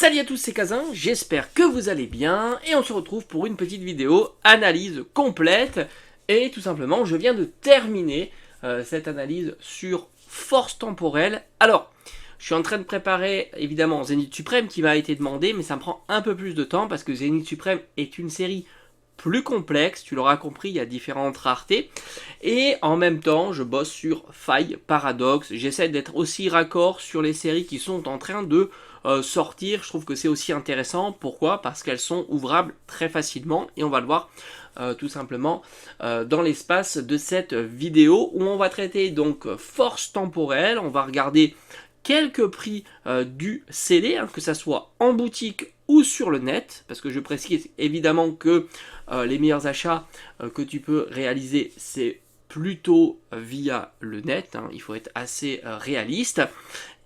Salut à tous, c'est Kazin, j'espère que vous allez bien et on se retrouve pour une petite vidéo analyse complète et tout simplement je viens de terminer cette analyse sur force temporelle. Alors, je suis en train de préparer évidemment Zénith Suprême qui m'a été demandé mais ça me prend un peu plus de temps parce que Zénith Suprême est une série plus complexe, tu l'auras compris, il y a différentes raretés. Et en même temps, je bosse sur Faille, Paradox. J'essaie d'être aussi raccord sur les séries qui sont en train de sortir. Je trouve que c'est aussi intéressant. Pourquoi? Parce qu'elles sont ouvrables très facilement. Et on va le voir tout simplement dans l'espace de cette vidéo où on va traiter donc force temporelle. On va regarder quelques prix du CD, hein, que ça soit en boutique ou sur le net, parce que je précise évidemment que les meilleurs achats que tu peux réaliser, c'est plutôt via le net, hein, il faut être assez réaliste.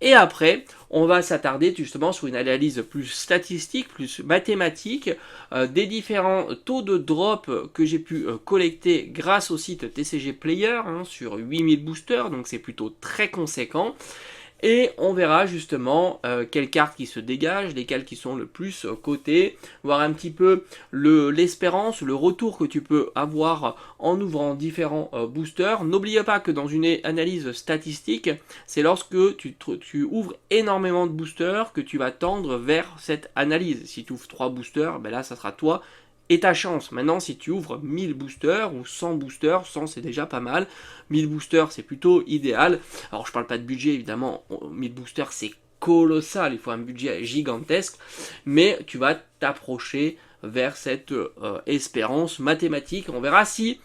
Et après, on va s'attarder justement sur une analyse plus statistique, plus mathématique, des différents taux de drop que j'ai pu collecter grâce au site TCG Player, hein, sur 8000 boosters, donc c'est plutôt très conséquent. Et on verra justement quelles cartes qui se dégagent, lesquelles qui sont le plus cotées, voir un petit peu l'espérance, le retour que tu peux avoir en ouvrant différents boosters. N'oubliez pas que dans une analyse statistique, c'est lorsque tu ouvres énormément de boosters que tu vas tendre vers cette analyse. Si tu ouvres 3 boosters, ben là ça sera toi et ta chance. Maintenant, si tu ouvres 1000 boosters ou 100 boosters, 100 c'est déjà pas mal, 1000 boosters c'est plutôt idéal. Alors je parle pas de budget évidemment, 1000 boosters c'est colossal, il faut un budget gigantesque, mais tu vas t'approcher vers cette espérance mathématique. On verra si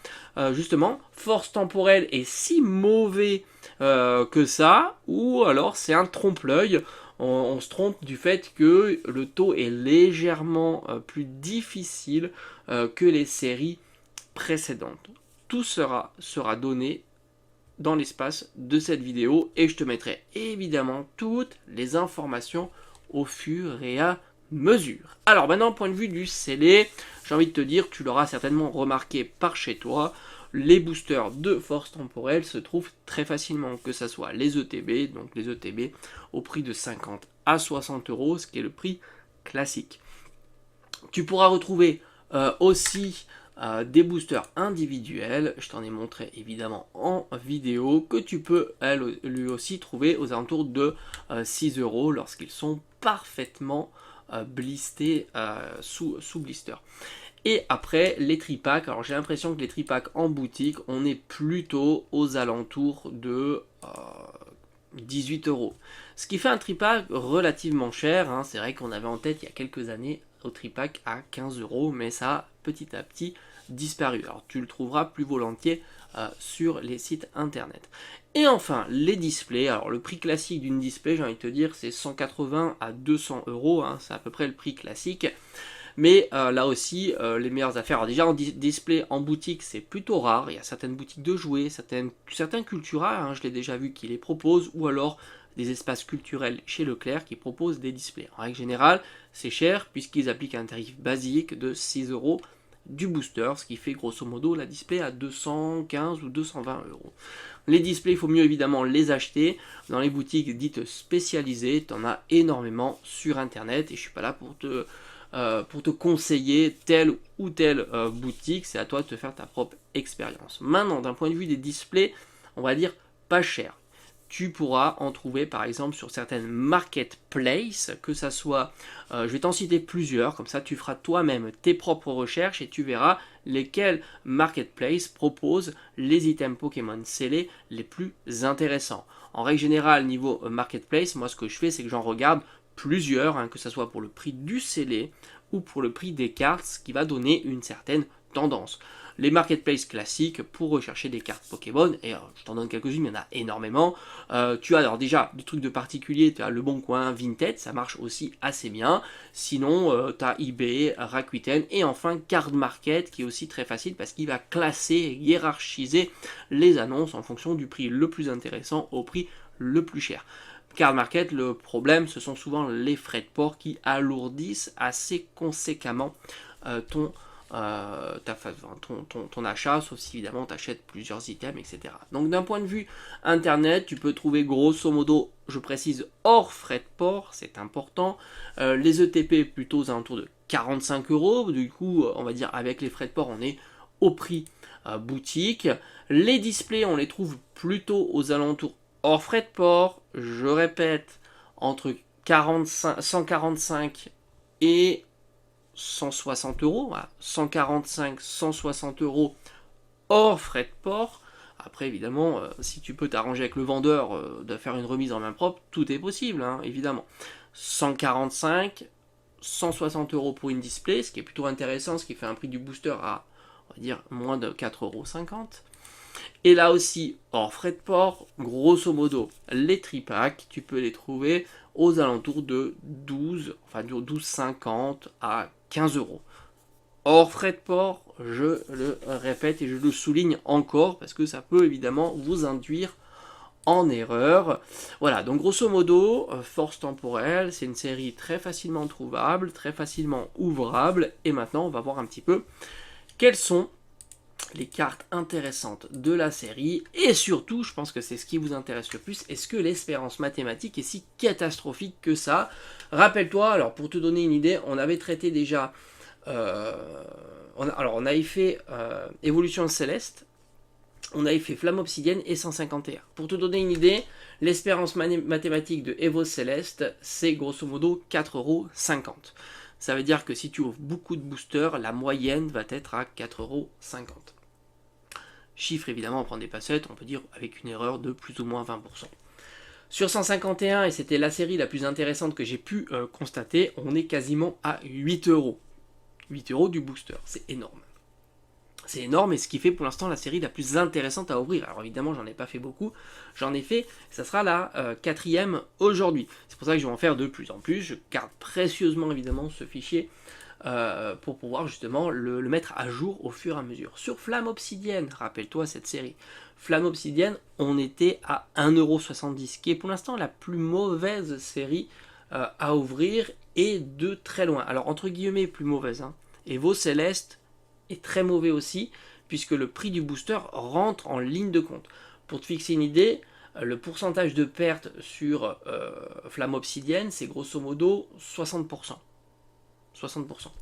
justement force temporelle est si mauvais que ça, ou alors c'est un trompe-l'œil. On se trompe du fait que le taux est légèrement plus difficile que les séries précédentes. Tout sera donné dans l'espace de cette vidéo et je te mettrai évidemment toutes les informations au fur et à mesure. Alors maintenant, point de vue du scellé, j'ai envie de te dire, tu l'auras certainement remarqué par chez toi, les boosters de force temporelle se trouvent très facilement, que ce soit les ETB, donc les ETB au prix de 50 à 60 euros, ce qui est le prix classique. Tu pourras retrouver aussi des boosters individuels, je t'en ai montré évidemment en vidéo, que tu peux lui aussi trouver aux alentours de 6 euros lorsqu'ils sont parfaitement blistés sous blister. Et après, les tripacks, alors j'ai l'impression que les tripacks en boutique, on est plutôt aux alentours de 18 euros. Ce qui fait un tripack relativement cher, hein. C'est vrai qu'on avait en tête il y a quelques années au tripack à 15 euros, mais ça a petit à petit disparu. Alors tu le trouveras plus volontiers sur les sites internet. Et enfin, les displays. Alors le prix classique d'une display, j'ai envie de te dire, c'est 180 à 200 euros, hein. C'est à peu près le prix classique. Mais là aussi, les meilleures affaires. Alors déjà, en display en boutique, c'est plutôt rare. Il y a certaines boutiques de jouets, certains Cultura, hein, je l'ai déjà vu, qui les proposent, ou alors des espaces culturels chez Leclerc qui proposent des displays. En règle générale, c'est cher puisqu'ils appliquent un tarif basique de 6 euros du booster, ce qui fait grosso modo la display à 215 ou 220 euros. Les displays, il faut mieux évidemment les acheter dans les boutiques dites spécialisées. Tu en as énormément sur internet et je suis pas là pour te conseiller telle ou telle boutique, c'est à toi de te faire ta propre expérience. Maintenant, d'un point de vue des displays, on va dire pas cher. Tu pourras en trouver par exemple sur certaines marketplaces, que ça soit, je vais t'en citer plusieurs, comme ça tu feras toi-même tes propres recherches et tu verras lesquels marketplaces proposent les items Pokémon scellés les plus intéressants. En règle générale, niveau marketplace, moi ce que je fais, c'est que j'en regarde plusieurs, hein, que ce soit pour le prix du scellé ou pour le prix des cartes, ce qui va donner une certaine tendance. Les marketplaces classiques pour rechercher des cartes Pokémon, et je t'en donne quelques-unes, il y en a énormément. Tu as alors déjà des trucs de particulier, tu as Le Bon Coin, Vinted, ça marche aussi assez bien. Sinon, tu as eBay, Rakuten, et enfin Card Market, qui est aussi très facile parce qu'il va classer et hiérarchiser les annonces en fonction du prix le plus intéressant au prix le plus cher. Card Market, le problème, ce sont souvent les frais de port qui alourdissent assez conséquemment ton ton achat, sauf si évidemment tu achètes plusieurs items, etc. Donc d'un point de vue internet, tu peux trouver grosso modo, je précise, hors frais de port, c'est important, les ETP plutôt aux alentours de 45 euros, du coup on va dire avec les frais de port on est au prix boutique. Les displays on les trouve plutôt aux alentours hors frais de port, je répète, entre 145 et 160 euros, voilà, 145, 160 euros hors frais de port. Après, évidemment, si tu peux t'arranger avec le vendeur de faire une remise en main propre, tout est possible, hein, évidemment. 145, 160 euros pour une display, ce qui est plutôt intéressant, ce qui fait un prix du booster à, on va dire, moins de 4,50 euros. Et là aussi, hors frais de port, grosso modo, les tripacks, tu peux les trouver aux alentours de 12,50 à 15 euros. Hors frais de port, je le répète et je le souligne encore parce que ça peut évidemment vous induire en erreur. Voilà, donc grosso modo, Force Temporelle, c'est une série très facilement trouvable, très facilement ouvrable. Et maintenant, on va voir un petit peu quelles sont les cartes intéressantes de la série, et surtout, je pense que c'est ce qui vous intéresse le plus, est-ce que l'espérance mathématique est si catastrophique que ça? Rappelle-toi, alors pour te donner une idée, on avait traité déjà, on avait fait Évolution Céleste, on avait fait Flamme Obsidienne et 151. Pour te donner une idée, l'espérance mathématique de Evo Céleste, c'est grosso modo 4,50 €. Ça veut dire que si tu ouvres beaucoup de boosters, la moyenne va être à 4,50 €. Chiffre évidemment, on prend des passettes, on peut dire avec une erreur de plus ou moins 20%. Sur 151, et c'était la série la plus intéressante que j'ai pu constater, on est quasiment à 8 €. 8 € du booster, c'est énorme. C'est énorme et ce qui fait pour l'instant la série la plus intéressante à ouvrir. Alors évidemment j'en ai pas fait beaucoup, j'en ai fait, ça sera la 4e aujourd'hui. C'est pour ça que je vais en faire de plus en plus, je garde précieusement évidemment ce fichier pour pouvoir justement le mettre à jour au fur et à mesure. Sur Flamme Obsidienne, rappelle-toi cette série, Flamme Obsidienne, on était à 1,70 €, qui est pour l'instant la plus mauvaise série à ouvrir et de très loin. Alors entre guillemets plus mauvaise, hein. Evo Céleste est très mauvais aussi, puisque le prix du booster rentre en ligne de compte. Pour te fixer une idée, le pourcentage de perte sur Flamme Obsidienne, c'est grosso modo 60%. 60%.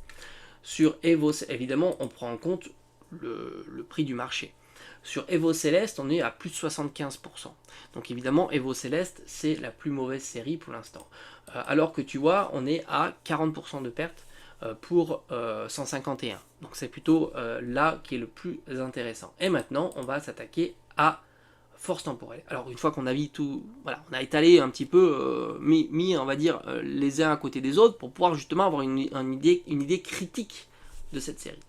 Sur Evo, évidemment, on prend en compte le prix du marché. Sur Evo Céleste, on est à plus de 75%. Donc évidemment, Evo Céleste, c'est la plus mauvaise série pour l'instant. Alors que tu vois, on est à 40% de perte pour 151. Donc c'est plutôt là qui est le plus intéressant. Et maintenant, on va s'attaquer à Force Temporelle. Alors une fois qu'on a vu tout, voilà, on a étalé un petit peu, mis on va dire les uns à côté des autres pour pouvoir justement avoir une idée critique de cette série.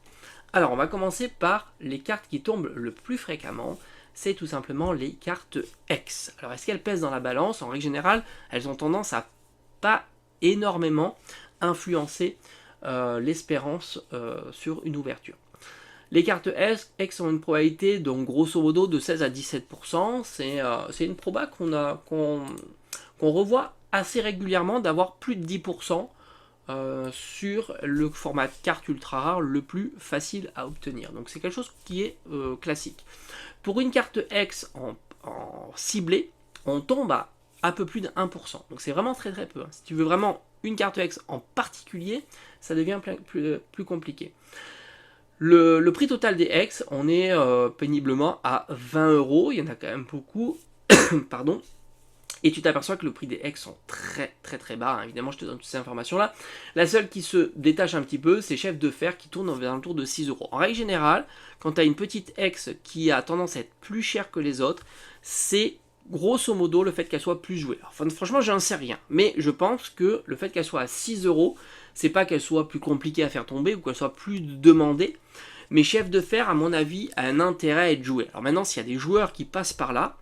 Alors on va commencer par les cartes qui tombent le plus fréquemment. C'est tout simplement les cartes X. Alors est-ce qu'elles pèsent dans la balance? En règle générale, elles ont tendance à pas énormément influencer l'espérance sur une ouverture. Les cartes X ont une probabilité donc grosso modo de 16 à 17%. C'est une proba qu'on revoit assez régulièrement, d'avoir plus de 10% sur le format de carte ultra rare le plus facile à obtenir. Donc c'est quelque chose qui est classique. Pour une carte X en ciblé, on tombe à un peu plus de 1%. Donc c'est vraiment très très peu. Si tu veux vraiment une carte X en particulier, ça devient plus compliqué. Le prix total des X, on est péniblement à 20 €. Il y en a quand même beaucoup. Pardon. Et tu t'aperçois que le prix des X sont très très très bas. Hein. Évidemment, je te donne toutes ces informations-là. La seule qui se détache un petit peu, c'est Chef de Fer qui tourne vers un tour de 6 €. En règle générale, quand tu as une petite X qui a tendance à être plus chère que les autres, c'est grosso modo le fait qu'elle soit plus jouée. Alors, franchement, j'en sais rien. Mais je pense que le fait qu'elle soit à 6 €, c'est pas qu'elle soit plus compliquée à faire tomber ou qu'elle soit plus demandée. Mais Chef de Fer, à mon avis, a un intérêt à être joué. Alors maintenant, s'il y a des joueurs qui passent par là,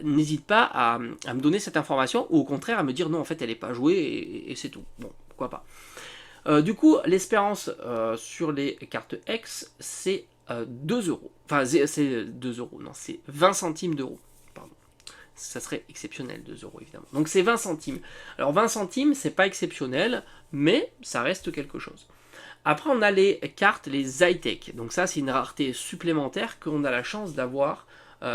n'hésite pas à me donner cette information ou au contraire à me dire non, en fait, elle n'est pas jouée et c'est tout. Bon, pourquoi pas. Du coup, l'espérance sur les cartes X, c'est 2 €. Enfin, c'est 2 €, non, c'est 20 centimes d'euros. Pardon. Ça serait exceptionnel, 2 € évidemment. Donc c'est 20 centimes. Alors 20 centimes, c'est pas exceptionnel, mais ça reste quelque chose. Après, on a les cartes, les high-tech. Donc ça, c'est une rareté supplémentaire qu'on a la chance d'avoir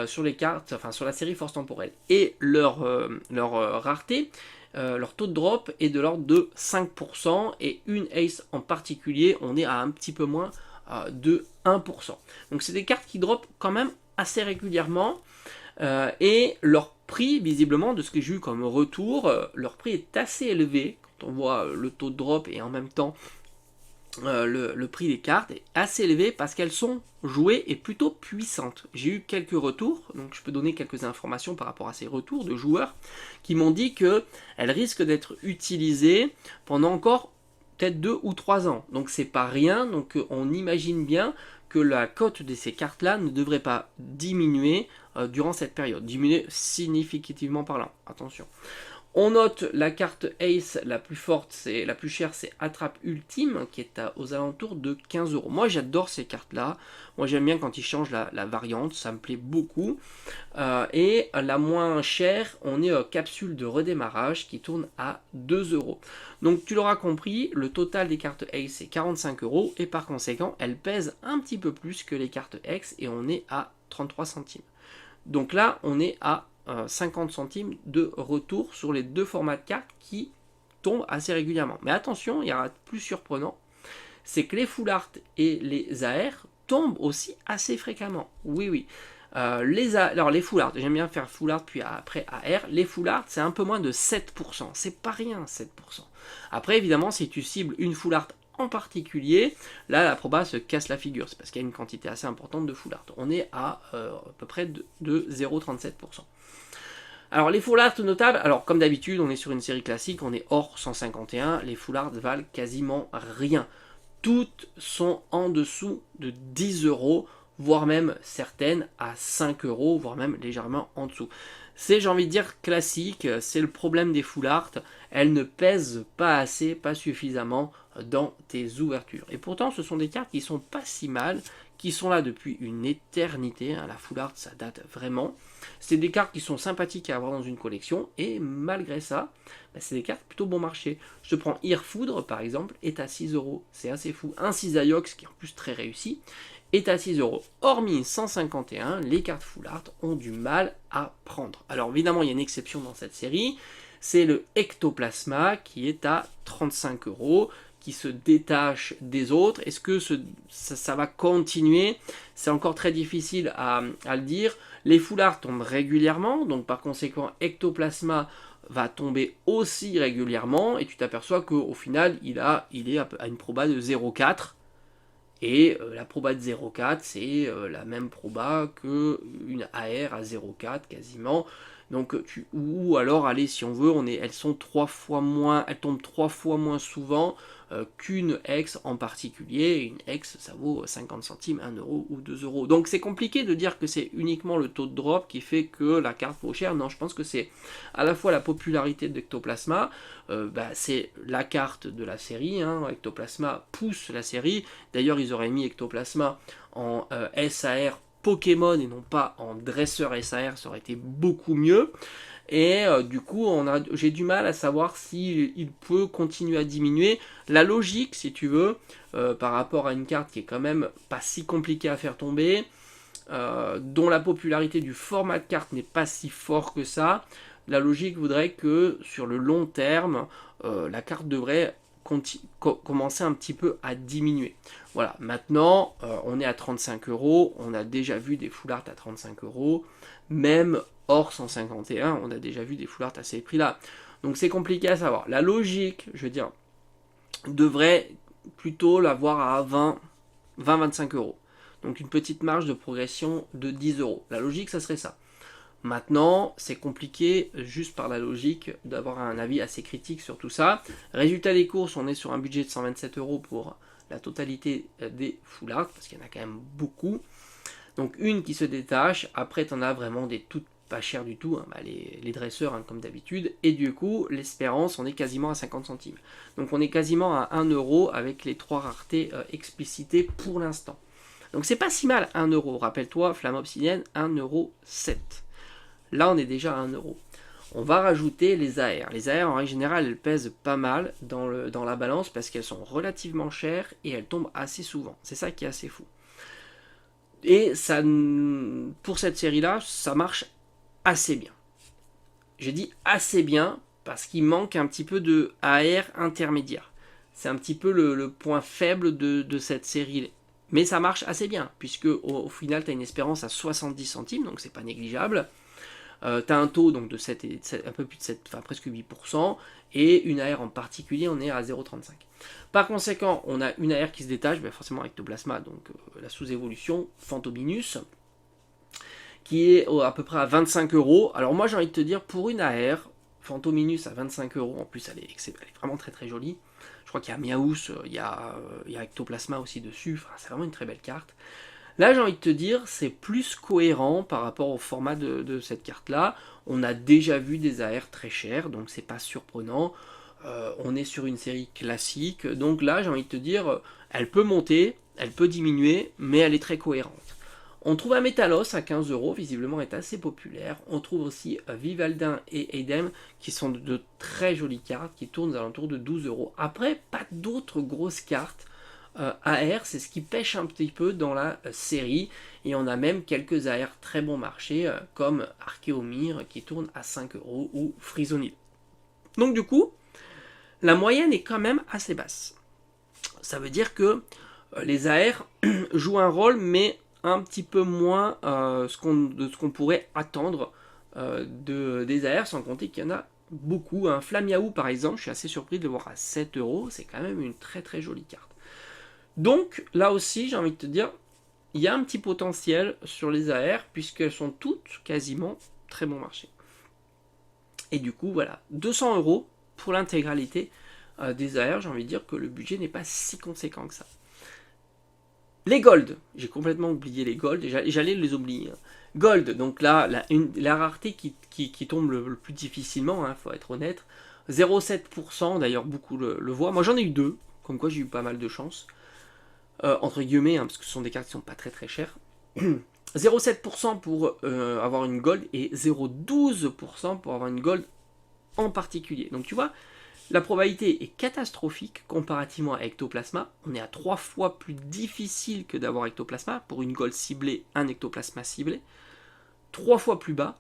sur les cartes, enfin sur la série Force Temporelle. Et leur rareté, leur taux de drop est de l'ordre de 5%. Et une ace en particulier, on est à un petit peu moins de 1%. Donc c'est des cartes qui drop quand même assez régulièrement. Et leur prix, visiblement, de ce que j'ai eu comme retour, leur prix est assez élevé. Quand on voit le taux de drop et en même temps le prix des cartes est assez élevé parce qu'elles sont jouées et plutôt puissantes. J'ai eu quelques retours, donc je peux donner quelques informations par rapport à ces retours de joueurs qui m'ont dit qu'elles risquent d'être utilisées pendant encore peut-être 2 ou 3 ans. Donc c'est pas rien, donc on imagine bien que la cote de ces cartes-là ne devrait pas diminuer durant cette période, diminuer significativement parlant, attention. On note la carte Ace la plus forte, la plus chère, c'est Attrape Ultime, qui est aux alentours de 15 euros. Moi j'adore ces cartes-là, moi j'aime bien quand ils changent la variante, ça me plaît beaucoup. Et la moins chère, on est Capsule de redémarrage qui tourne à 2 euros. Donc tu l'auras compris, le total des cartes Ace c'est 45 euros et par conséquent elles pèsent un petit peu plus que les cartes X et on est à 33 centimes. Donc là on est à 50 centimes de retour sur les deux formats de cartes qui tombent assez régulièrement. Mais attention, il y a plus surprenant, c'est que les full art et les AR tombent aussi assez fréquemment. Oui, oui. Alors les full art, j'aime bien faire full art puis après AR. Les full art, c'est un peu moins de 7%. C'est pas rien, 7%. Après, évidemment, si tu cibles une full art en particulier, là la proba se casse la figure, c'est parce qu'il y a une quantité assez importante de full art. On est à peu près de 0,37%. Alors les full art notables, alors comme d'habitude on est sur une série classique, on est hors 151, les full art valent quasiment rien. Toutes sont en dessous de 10 euros, voire même certaines à 5 euros, voire même légèrement en dessous. C'est, j'ai envie de dire, classique, c'est le problème des full art, elles ne pèsent pas assez, pas suffisamment dans tes ouvertures. Et pourtant ce sont des cartes qui sont pas si mal, qui sont là depuis une éternité, la full art ça date vraiment. C'est des cartes qui sont sympathiques à avoir dans une collection, et malgré ça, c'est des cartes plutôt bon marché. Je te prends Irfoudre par exemple, est à 6 euros, c'est assez fou. Un Cisaiox qui est en plus très réussi, est à 6 euros. Hormis 151, les cartes full art ont du mal à prendre. Alors évidemment, il y a une exception dans cette série, c'est le Ectoplasma qui est à 35 euros, qui se détache des autres. Est-ce que ça va continuer? C'est encore très difficile à le dire. Les full art tombent régulièrement, donc par conséquent, Ectoplasma va tomber aussi régulièrement, et tu t'aperçois qu'au final, il est à une proba de 0,4. Et la proba de 0,4, c'est la même proba qu'une AR à 0,4 quasiment. Donc, ou alors, allez, si on veut, elles sont 3 fois moins, elles tombent 3 fois moins souvent qu'une X en particulier. Une X, ça vaut 50 centimes, 1 euro ou 2 euros. Donc, c'est compliqué de dire que c'est uniquement le taux de drop qui fait que la carte vaut cher. Non, je pense que c'est à la fois la popularité d'Ectoplasma, c'est la carte de la série. Ectoplasma pousse la série. D'ailleurs, ils auraient mis Ectoplasma en SAR Pokémon et non pas en dresseur SAR, ça aurait été beaucoup mieux. Et du coup, j'ai du mal à savoir s'il peut continuer à diminuer. La logique, si tu veux, par rapport à une carte qui est quand même pas si compliquée à faire tomber, dont la popularité du format de carte n'est pas si fort que ça, la logique voudrait que sur le long terme, la carte devrait commencer un petit peu à diminuer. Voilà, maintenant on est à 35 euros, on a déjà vu des full art à 35 euros, même hors 151, on a déjà vu des full art à ces prix-là. Donc c'est compliqué à savoir. La logique, je veux dire, devrait plutôt l'avoir à 20-25 euros. Donc une petite marge de progression de 10 euros. La logique, ça serait ça. Maintenant, c'est compliqué juste par la logique d'avoir un avis assez critique sur tout ça. Résultat des courses, on est sur un budget de 127 euros pour la totalité des full art, parce qu'il y en a quand même beaucoup. Donc une qui se détache, après tu en as vraiment des toutes pas chères du tout, les dresseurs comme d'habitude, et du coup l'espérance on est quasiment à 50 centimes. Donc on est quasiment à 1 euro avec les 3 raretés explicitées pour l'instant. Donc c'est pas si mal 1 euro, rappelle-toi, Flamme Obsidienne 1,07 €. Là, on est déjà à 1 euro. on va rajouter les AR. Les AR, en règle générale, elles pèsent pas mal dans la balance parce qu'elles sont relativement chères et elles tombent assez souvent. C'est ça qui est assez fou. Et ça, pour cette série-là, ça marche assez bien. J'ai dit assez bien parce qu'il manque un petit peu de AR intermédiaire. C'est un petit peu le point faible de cette série. Mais ça marche assez bien, puisque au final, tu as une espérance à 70 centimes, donc c'est pas négligeable. Tu as un taux donc, de 7 un peu plus de 7, enfin presque 8%, et une AR en particulier, on est à 0,35. Par conséquent, on a une AR qui se détache, ben forcément Ectoplasma, donc la sous-évolution Phantominus, qui est à peu près à 25 euros. Alors moi j'ai envie de te dire, pour une AR, Phantominus à 25 euros, en plus elle est vraiment très très jolie. Je crois qu'il y a Miaous, il y a Ectoplasma aussi dessus, enfin, c'est vraiment une très belle carte. Là j'ai envie de te dire, c'est plus cohérent par rapport au format de cette carte-là. On a déjà vu des AR très chers, donc c'est pas surprenant. On est sur une série classique, donc là j'ai envie de te dire, elle peut monter, elle peut diminuer, mais elle est très cohérente. On trouve un Métalos à 15 euros, visiblement est assez populaire. On trouve aussi Vivaldin et Edem, qui sont de très jolies cartes, qui tournent aux alentours de 12 euros. Après, pas d'autres grosses cartes. AR, c'est ce qui pêche un petit peu dans la série. Et on a même quelques AR très bon marché, comme Archéomir, qui tourne à 5 euros, ou Frisonil. Donc du coup, la moyenne est quand même assez basse. Ça veut dire que les AR jouent un rôle, mais un petit peu moins de ce qu'on pourrait attendre des AR, sans compter qu'il y en a beaucoup. Un Flamiaou par exemple, je suis assez surpris de le voir à 7 euros, c'est quand même une très très jolie carte. Donc là aussi, j'ai envie de te dire, il y a un petit potentiel sur les AR, puisqu'elles sont toutes quasiment très bon marché. Et du coup, voilà, 200 euros pour l'intégralité des AR, j'ai envie de dire que le budget n'est pas si conséquent que ça. Les gold, j'ai complètement oublié les gold, j'allais les oublier. Gold, donc là, la rareté qui tombe le plus difficilement, faut être honnête. 0,7%, d'ailleurs beaucoup le voient. Moi j'en ai eu deux, comme quoi j'ai eu pas mal de chance. Entre guillemets, parce que ce sont des cartes qui sont pas très très chères. 0,7% pour avoir une gold et 0,12% pour avoir une gold en particulier. Donc tu vois, la probabilité est catastrophique comparativement à Ectoplasma. On est à 3 fois plus difficile que d'avoir Ectoplasma. Pour une gold ciblée, un Ectoplasma ciblé. 3 fois plus bas.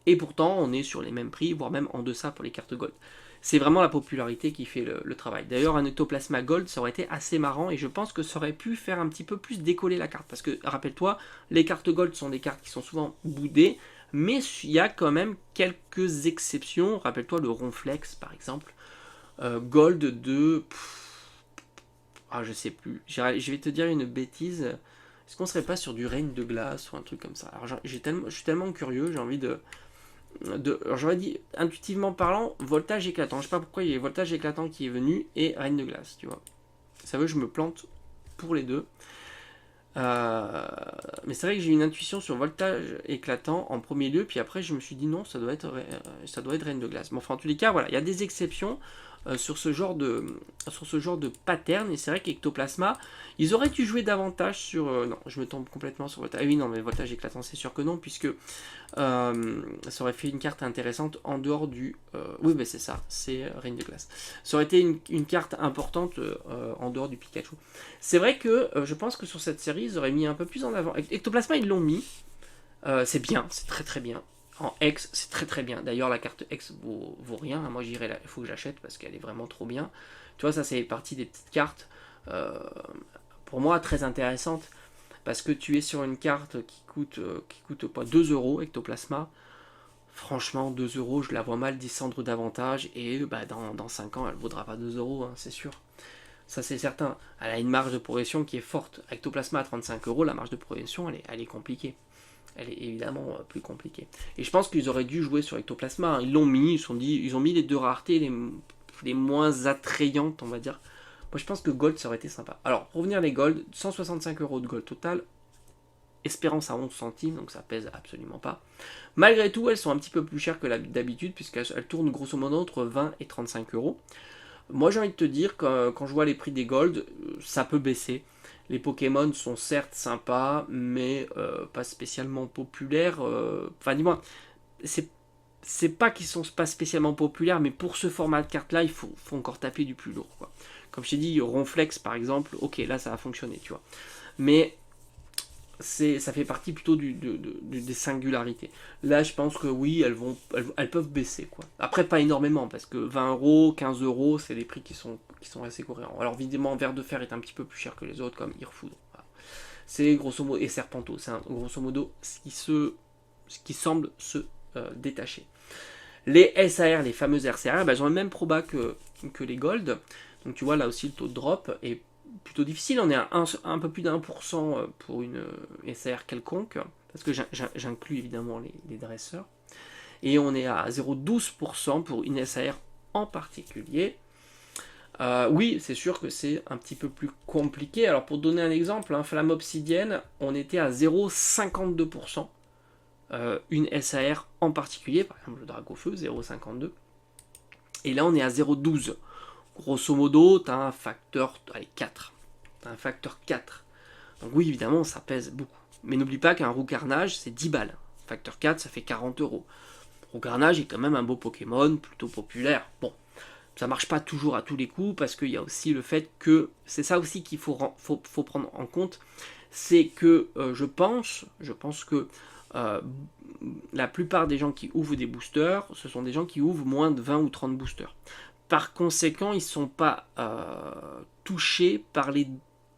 Et pourtant, on est sur les mêmes prix, voire même en deçà pour les cartes gold. C'est vraiment la popularité qui fait le travail. D'ailleurs, un Ectoplasma gold, ça aurait été assez marrant. Et je pense que ça aurait pu faire un petit peu plus décoller la carte. Parce que, rappelle-toi, les cartes gold sont des cartes qui sont souvent boudées. Mais il y a quand même quelques exceptions. Rappelle-toi le Ronflex, par exemple. Gold de... je sais plus. Je vais te dire une bêtise. Est-ce qu'on serait pas sur du règne de glace ou un truc comme ça? Alors je suis tellement curieux, j'ai envie alors j'aurais dit, intuitivement parlant, voltage éclatant. Je sais pas pourquoi il y a voltage éclatant qui est venu et règne de glace, tu vois. Ça veut que je me plante pour les deux. Mais c'est vrai que j'ai une intuition sur voltage éclatant en premier lieu, puis après je me suis dit non, ça doit être reine de glace. Mais enfin, en tous les cas, voilà, il y a des exceptions sur ce genre de pattern, et c'est vrai qu'Ectoplasma, ils auraient dû jouer davantage sur... non, je me tombe complètement sur voltage. Ah oui, non, mais voltage éclatant, c'est sûr que non, puisque ça aurait fait une carte intéressante en dehors du... oui, mais c'est ça, c'est reine de glace. Ça aurait été une carte importante en dehors du Pikachu. C'est vrai que je pense que sur cette série, ils auraient mis un peu plus en avant. Ectoplasma, ils l'ont mis. C'est bien, c'est très très bien. En X, c'est très très bien. D'ailleurs, la carte X vaut rien. Moi, j'irai il faut que j'achète parce qu'elle est vraiment trop bien. Tu vois, ça, c'est partie des petites cartes, pour moi, très intéressantes. Parce que tu es sur une carte qui coûte pas 2 euros, Ectoplasma. Franchement, 2 euros, je la vois mal descendre davantage. Et dans 5 ans, elle ne vaudra pas 2 euros, c'est sûr. Ça, c'est certain. Elle a une marge de progression qui est forte. Ectoplasma à 35 euros, la marge de progression, elle est compliquée. Elle est évidemment plus compliquée. Et je pense qu'ils auraient dû jouer sur Ectoplasma. Ils l'ont mis, ils ont mis les deux raretés les moins attrayantes, on va dire. Moi, je pense que Gold, ça aurait été sympa. Alors, pour revenir les Gold, 165 euros de Gold total. Espérance à 11 centimes, donc ça pèse absolument pas. Malgré tout, elles sont un petit peu plus chères que d'habitude, puisqu'elles tournent grosso modo entre 20 et 35 euros. Moi, j'ai envie de te dire, quand je vois les prix des Gold, ça peut baisser. Les Pokémon sont certes sympas, mais pas spécialement populaires. Enfin, dis-moi, c'est pas qu'ils sont pas spécialement populaires, mais pour ce format de carte là, il faut encore taper du plus lourd, quoi. Comme je t'ai dit, Ronflex par exemple, ok, là ça a fonctionné, tu vois. Mais ça fait partie plutôt des singularités. Là, je pense que oui, elles peuvent baisser, quoi. Après, pas énormément, parce que 20 euros, 15 euros, c'est des prix qui sont assez cohérents. Alors, évidemment, Ver de Fer est un petit peu plus cher que les autres, comme Irfoudre. Voilà. C'est grosso modo, et Serpento, c'est grosso modo ce qui semble se détacher. Les SAR, les fameuses RCR, elles ont le même proba que les Gold. Donc, tu vois, là aussi, le taux de drop est plutôt difficile. On est à un peu plus d'1% pour une SAR quelconque, parce que j'inclus évidemment les dresseurs. Et on est à 0,12% pour une SAR en particulier. Oui, c'est sûr que c'est un petit peu plus compliqué. Alors pour donner un exemple, Flamme Obsidienne, on était à 0,52%. Une SAR en particulier, par exemple le Dragofeu, 0,52. Et là on est à 0,12. Grosso modo, tu as un facteur 4. Tu as un facteur 4. Donc oui, évidemment, ça pèse beaucoup. Mais n'oublie pas qu'un Roux Carnage, c'est 10 balles. Facteur 4, ça fait 40 euros. Roux Carnage est quand même un beau Pokémon, plutôt populaire. Bon, ça marche pas toujours à tous les coups, parce qu'il y a aussi le fait que, c'est ça aussi qu'il faut prendre en compte, c'est que je pense que la plupart des gens qui ouvrent des boosters, ce sont des gens qui ouvrent moins de 20 ou 30 boosters. Par conséquent, ils ne sont pas touchés par les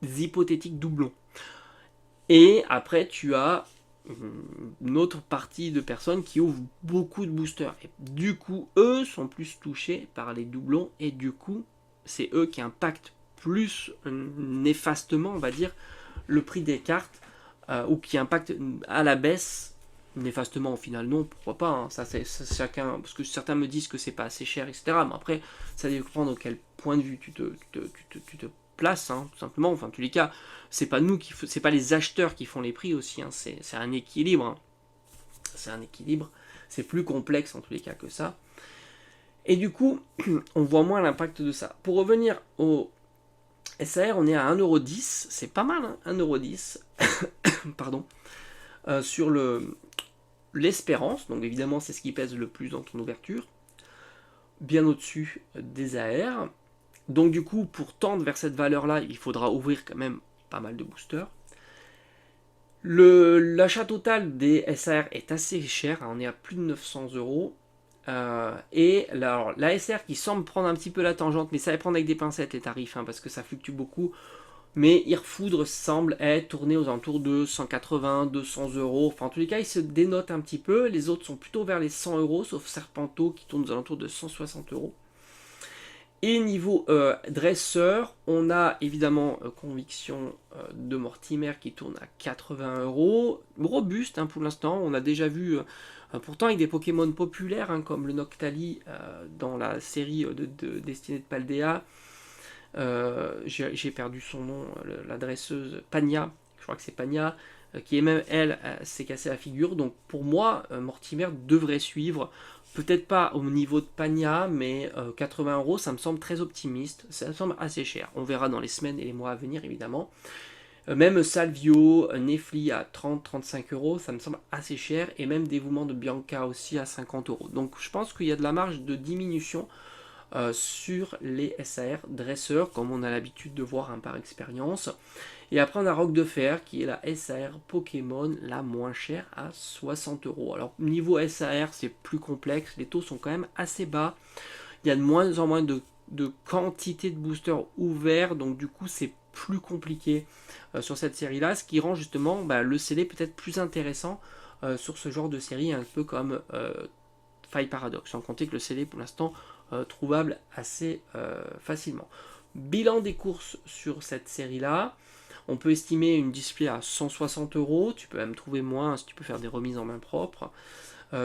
hypothétiques doublons. Et après, tu as une autre partie de personnes qui ouvrent beaucoup de boosters. Et du coup, eux sont plus touchés par les doublons. Et du coup, c'est eux qui impactent plus néfastement, on va dire, le prix des cartes. Ou qui impactent à la baisse. Néfastement au final, non, pourquoi pas, ça c'est chacun, parce que certains me disent que c'est pas assez cher, etc. Mais après, ça dépend de quel point de vue tu te places, tout simplement. Enfin, en tous les cas, c'est pas nous c'est pas les acheteurs qui font les prix aussi, c'est un équilibre. C'est un équilibre, c'est plus complexe en tous les cas que ça. Et du coup, on voit moins l'impact de ça. Pour revenir au SAR, on est à 1,10€, c'est pas mal, 1,10€, pardon, sur l'espérance, donc évidemment c'est ce qui pèse le plus dans ton ouverture, bien au-dessus des AR. Donc du coup, pour tendre vers cette valeur-là, il faudra ouvrir quand même pas mal de boosters. L'achat total des SAR est assez cher, on est à plus de 900 euros. Et la SR qui semble prendre un petit peu la tangente, mais ça va prendre avec des pincettes les tarifs, parce que ça fluctue beaucoup. Mais Irfoudre semble être tourné aux alentours de 180, 200 euros. Enfin, en tous les cas, il se dénote un petit peu. Les autres sont plutôt vers les 100 euros, sauf Serpento qui tourne aux alentours de 160 euros. Et niveau dresseur, on a évidemment Conviction de Mortimer qui tourne à 80 euros. Robuste pour l'instant. On a déjà vu, pourtant avec des Pokémon populaires comme le Noctali dans la série de Destinée de Paldea. J'ai perdu son nom, la dresseuse Pania, je crois que c'est Pania, qui est même elle s'est cassée la figure. Donc pour moi, Mortimer devrait suivre, peut-être pas au niveau de Pania, mais 80 euros, ça me semble très optimiste, ça me semble assez cher. On verra dans les semaines et les mois à venir évidemment. Même Salvio, Nefli à 30-35 euros, ça me semble assez cher, et même Dévouement de Bianca aussi à 50 euros. Donc je pense qu'il y a de la marge de diminution sur les SAR dresseurs, comme on a l'habitude de voir par expérience. Et après on a Roc de Fer qui est la SAR Pokémon la moins chère à 60 euros. Alors niveau SAR c'est plus complexe, les taux sont quand même assez bas, il y a de moins en moins de quantité de boosters ouverts, donc du coup c'est plus compliqué sur cette série là, ce qui rend justement le scellé peut-être plus intéressant sur ce genre de série, un peu comme Faille Paradox, sans compter que le scellé pour l'instant trouvable assez facilement. Bilan des courses sur cette série là, on peut estimer une display à 160 euros, tu peux même trouver moins si tu peux faire des remises en main propre.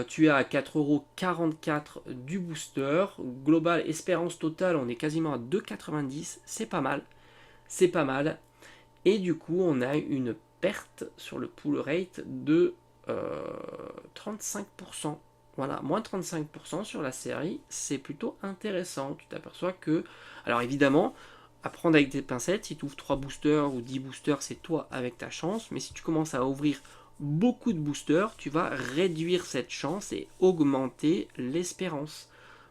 Tu es à 4,44€ du booster. Global espérance totale, on est quasiment à 2,90€, c'est pas mal. C'est pas mal. Et du coup, on a une perte sur le pool rate de 35%. Voilà, moins 35% sur la série, c'est plutôt intéressant. Tu t'aperçois que, alors évidemment, à prendre avec des pincettes, si tu ouvres 3 boosters ou 10 boosters, c'est toi avec ta chance. Mais si tu commences à ouvrir beaucoup de boosters, tu vas réduire cette chance et augmenter l'espérance.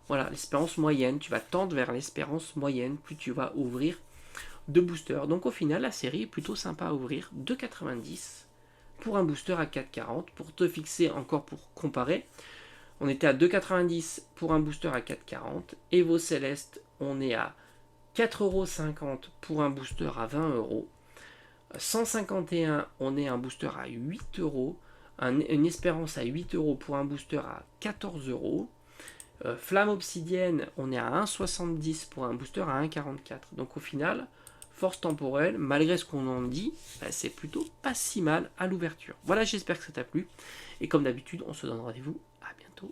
Voilà, l'espérance moyenne, tu vas tendre vers l'espérance moyenne, plus tu vas ouvrir de boosters. Donc au final, la série est plutôt sympa à ouvrir, 2,90 pour un booster à 4,40. Pour te fixer encore pour comparer, on était à 2,90 pour un booster à 4,40. Evo Céleste, on est à 4,50€ pour un booster à 20€. 151, on est un booster à 8€. Une espérance à 8€ pour un booster à 14€. Flamme Obsidienne, on est à 1,70 pour un booster à 1,44. Donc au final, force temporelle, malgré ce qu'on en dit, c'est plutôt pas si mal à l'ouverture. Voilà, j'espère que ça t'a plu. Et comme d'habitude, on se donne rendez-vous à bientôt.